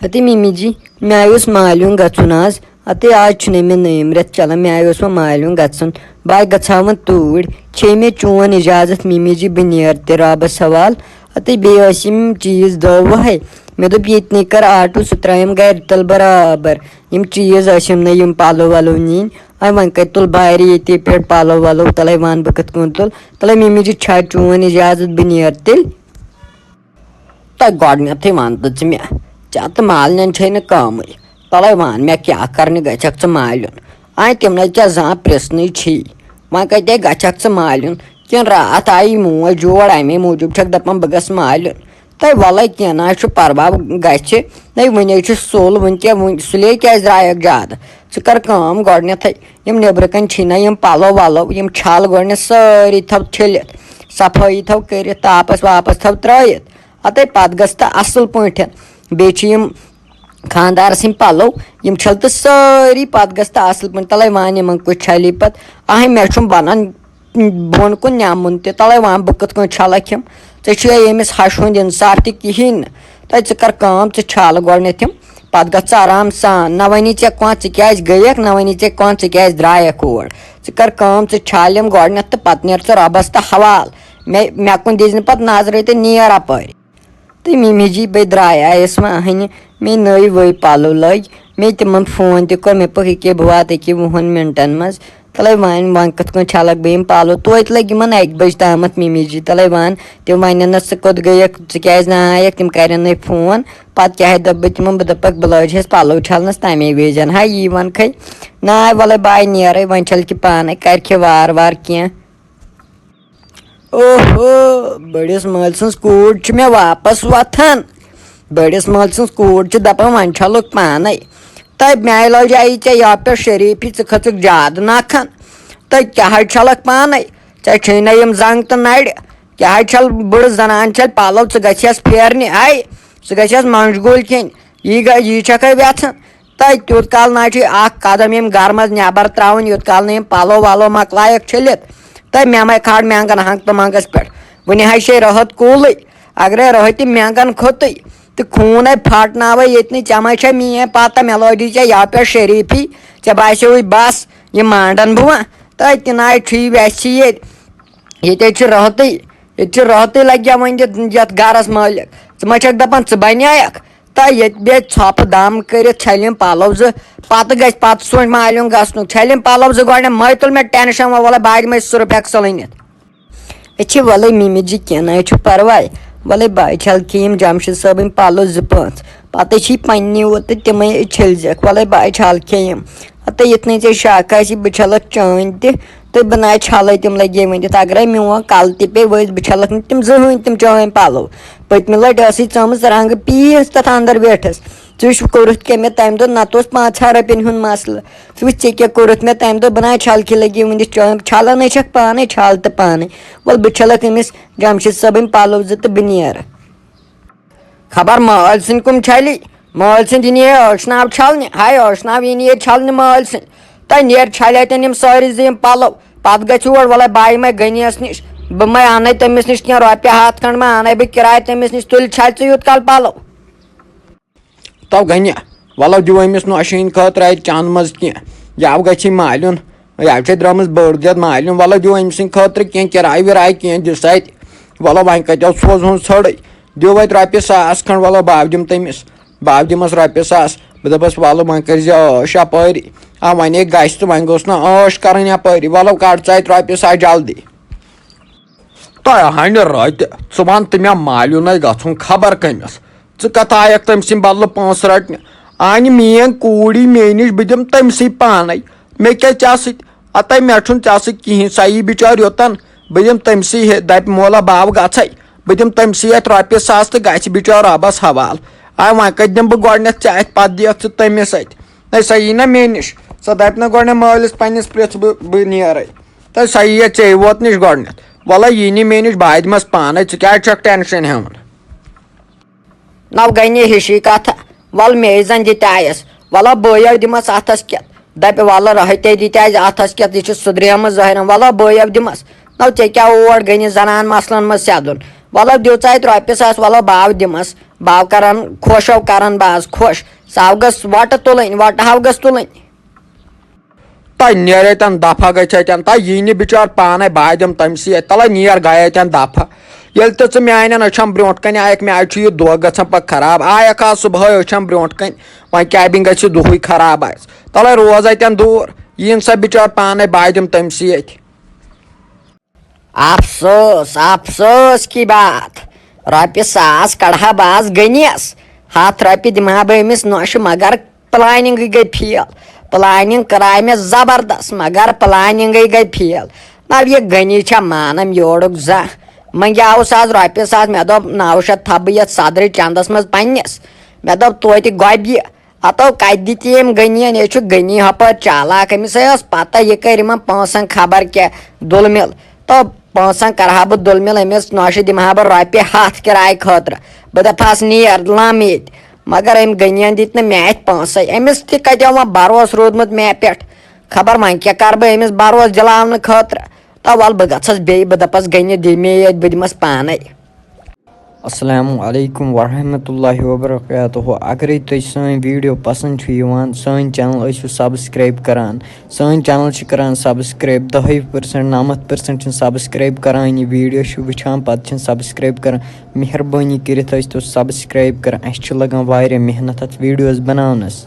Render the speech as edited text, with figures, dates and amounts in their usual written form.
अति मिमी जी मे आयुस मालूम गचुन आज अति आज मे नयम रेत चलान मे आयुस मालूम गचुन बाय गछावन तूर खे मे चोन इजाजत मिमी जी बह नेर ते रबस हवाल अति बेम चीज दो वह मे दोप ये कर आटो सह त्रयम गर तल बराबर यम चीज नम पलो वलो नीन वन कत तुल बार ये पे पलो वलो तले वन बह कत तुल तले मिमी जी छा चोन इजाजत बह नेर तेल तो गडनथ वन तो मे चे मालन कम तले वन मे क्या करने गचक मालन आय तम क्या जा प्रश्न वन कते गचक मालन कि रात आई मोज जोड़ अमे मूजूब छक दपान बह गस मालन तो वल कह ना परवा गछ वन सोल वन सुले क्या द्रायक ज्यादा कर कम गडनथ नबर कन ना पलो वलो छल गड सारी थव छलित सफाई थव कर तापस वापस थव त्रत अत पत गस असल पे बे खानदार सम पलो छल तो सारी पत गस असल पे तले वन इन कुछ छली पे अह मे बनान बोन कुन नमुन तले वन बह कत छलक यमिस हश हुंद इंसाफ तहन तो कर कम छल गडनथ पत ग आराम सान न वनी चे क्या गयक न वनी क्या द्रायक और कर कम छालम गडनथ तो पत नेर रबस तो हवाल मे कुन दिन पे नजर तो नेर अपर तो मिमी जी बे द्रायास वहन मे नई वई पलो लग मे तिमन फोन तक मे पे बह वात 20 मिनटन मज तले वन कत छलक बह पलो तोत लग इन 1 बज तम मिमी जी तले वन तम वन स कत गयक क्या आयक तम कर फोन पे क्या दप बह दपक बह लज पलो छलनस तमे विजन हा यी वन खै ना वल बाय नेर वन छल कि पान कर वार वार क्या ओहो बड़िस माल सज कूड़ मे वापस वथान बड़िस माल सज कूड़ दपान वन छलुक पान तो मे लज आई या पे शरीफी खचुक ज्यादा नखन तो क्या छलक पान ऐ ना जंग तो नड़ क्या छल बुढ़ जनान छल पलो गस फेरने आई सह गस मंजगुल खेन यी छक व्यथन तो तूत काल ना कदम यम गर मज नबर त्रावन यूत काल न पलो वलो मकलायक छलित तो मे खाड़ मैंगन हंग तो मंगस पे वन रहत कूल अगर रहत मैंगन खोत तो खून फटना ये चम मे पता मे लगी या पे शरीफी ऐ बासो बस ये मांडन बह तो तना वैस ये रहत लगे वन ये गरस मालिक मा दपान बनियाक तो ये बे छप दम कर छलिम पलो पत गि पत सोच मालूम गसन छलिम पलो गड मे तुल मे टेंशन वल बाग मे सुरफ हेक सलनित वल मिमी जी कह ना परवा वल बाय छल खेम जमशद सबन पलो 2-5 पे पन्नी वो तम छलजक वल बाय छल खेम तो ये ऐ शक बह छलक चान तो बह ना छल तम लगे वन अगर मोन कल पे वज बह छलक तम जहन तम चान पलो पतम लट चम रंग पीस तथ अंदर बैठस कोरुत क्या मे तम दह नत 5 रपन हूं मसल वो क्या कोरुत मे तम दह बह ना छल कि लगे वन चान छलान पान छल तो पान वल बह छलक अमिस जमशद सबन पलो तो बह नेर खबर माल सन कम छली माल सन ये अशनाव छलने हाय अशनाव ये छलने माल सन तो नेर छल सारी जम पलो पत गोर वल बाय मे गनियस नश बह मै अन तमिस नश क्या रपे 100 खंड मै अन बह किराय तमिस नश तुल छल यूत काल पलो तो गनिया वलो दिव अमिस नौशीन खतर अत चंद मज क्या यव ग मालन यव द्रमस बड़ दद मालन वलो दिव अम सद खतर क्या किराय विराय क्या दिस अत वलो वन कतो सोजन छड़ दिव अत रपे 100 खंड वलो बाव दिम तमिस बाव दिमस रपे 100 बह दपस वलो वन कर ऐश अपारी वन गस तो वन गोस ना ऐश कर अपारी वलो कड़ अत रपे 100 जल्दी तो हन रत वन तो मे मालन गुन खबर कमिस कत आयक तम सद बदल 5 रटने आन मेन कूड़ी मे नश बह दिम तमस पान मे क्या अत मे कहें सा यी बिचार योतन बह दिम तमस दप मोला बाव गई बह दिम तमस अत रपे 100 तो गि बिचार रबस हवाल आ वन कत दिम बह गडनथ अत पे दिख तमिस अत सा यी ना मे नश सह दप ना गड मालिस पन्नस पृथ बह नेर तो सा यी ऐ वोत नश गडनथ वल यी नी मे नश बह दिमस पान क्या टेंशन हेवन नव गई हिशी कथ वल मे जन दिस वल बो दिमस अथस क्या दप वल रहते दित अथस क्या यह सुधरम जहर वल बो दिमस नव ऐ क्या और गई जनान मसलन मज सदन वलो दिव चा रॉपे सास वलो बाव दिमस बाव करन खोशो करन बाज खोश साव गस वट तुलन वट हाव गस तुलन ता नेरे तन दफा गन ता यी बिचार पाने बाय दिम तमसी तला नेर गए तन दफा ये तो मान अछम ब्रोट कन आयक मे आज यह दह ग पे खराब आयक आज सुबह अछम ब्रोट कन वह कैबिंग गि दुह खराब आज तला रोज तन दूर यीन सा बिचार पाने बाय दिम तमसी अफसोस अफसोस की बात रॉपे सास कड़ा बाज गनिस 100 रॉपे दिमा बह अमिस नौश मगर प्लानिंग गई फेल प्लानिंग कराए मे जबरदस्त मगर प्लानिंग गई फेल ना ये गनी मानम योड़ुक जा मंग्यावस आज रॉपे सास मे दोप 900 थब ये सदर चंदस मज पन्नस मे दोप तोत गोबि अतो कत दिम गनियन यह गनी हपर चालाक अमिस पता यह कर पोसन खबर क्या दुलमिल तो पोसन करहा बह दुलमिल अमिस नौश दिमा बह रॉपे 100 किराए खतर बह दपास नीर लम ये मगर अम गनियन दित मे पोस अमिस तत भरोस रोदमुत मे पे खबर वह क्या कर बह अमिस भरोस दिलावन खतर तो वल बह गस बे बह दपस गनि दि मे ये बह दिमस पाने। अस्सलामु अलैकुम वरहमतुल्लाहि वबरकातुहु अगर तुम सन वीडियो पसंद सन चैनल सब्सक्राइब करान सन चैनल करान सब्सक्राइब 10% 90% सब्सक्राइब करान यह वीडियो वुचान पे सब्सक्राइब करान मेहरबानी कर सब्सक्राइब करान अस लगान वारिया मेहनत अत वीडियोस बनावनस।